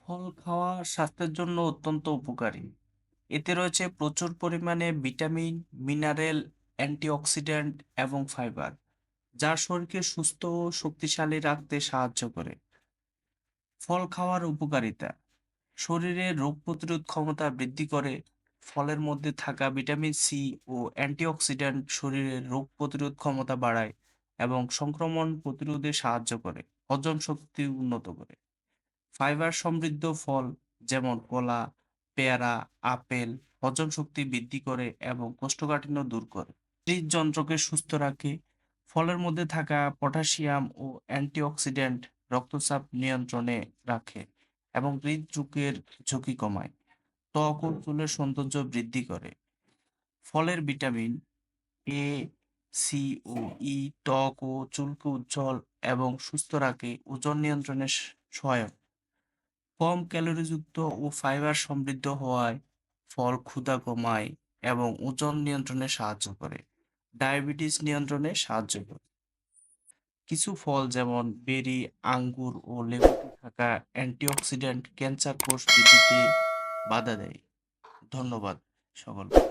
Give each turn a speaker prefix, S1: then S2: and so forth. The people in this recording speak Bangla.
S1: ফল খাওয়া স্বাস্থ্যের জন্য অত্যন্ত উপকারী। এতে রয়েছে প্রচুর পরিমাণে ভিটামিন, মিনারেল, অ্যান্টিঅক্সিডেন্ট এবং ফাইবার, যা শরীরকে সুস্থ ও শক্তিশালী রাখতে সাহায্য করে। ফল খাওয়ার উপকারিতা: শরীরে রোগ প্রতিরোধ ক্ষমতা বৃদ্ধি করে। ফলের মধ্যে থাকা ভিটামিন সি ও অ্যান্টিঅক্সিডেন্ট শরীরের রোগ প্রতিরোধ ক্ষমতা বাড়ায় এবং সংক্রমণ প্রতিরোধে সাহায্য করে। হজম শক্তি উন্নত করে। ফাইবার সমৃদ্ধ ফল যেমন কলা, পেয়ারা, আপেল হজম শক্তি বৃদ্ধি করে এবং কোষ্ঠকাঠিন্য দূর করে। হৃদযন্ত্রকে সুস্থ রাখে। ফলের মধ্যে থাকা পটাশিয়াম ও অ্যান্টিঅক্সিডেন্ট রক্তচাপ নিয়ন্ত্রণে রাখে এবং হৃদরোগের ঝুঁকি কমায়। ত্বক ও চুলের সৌন্দর্য বৃদ্ধি করে। ফলের ভিটামিন এ, সি ও ই ত্বক ও চুলকে উজ্জ্বল এবং সুস্থ রাখে, ওজন নিয়ন্ত্রণে সহায়ক। কম ক্যালোরিযুক্ত ও ফাইবার সমৃদ্ধ হওয়ায় ফল ক্ষুধা কমায় এবং ওজন নিয়ন্ত্রণে সাহায্য করে। ডায়াবেটিস নিয়ন্ত্রণে সাহায্য করে। কিছু ফল যেমন বেরি, আঙ্গুর ও লেবুতে থাকা অ্যান্টিঅক্সিডেন্ট ক্যান্সার কোষ বৃদ্ধিতে বাধা দেয়। ধন্যবাদ সকলকে।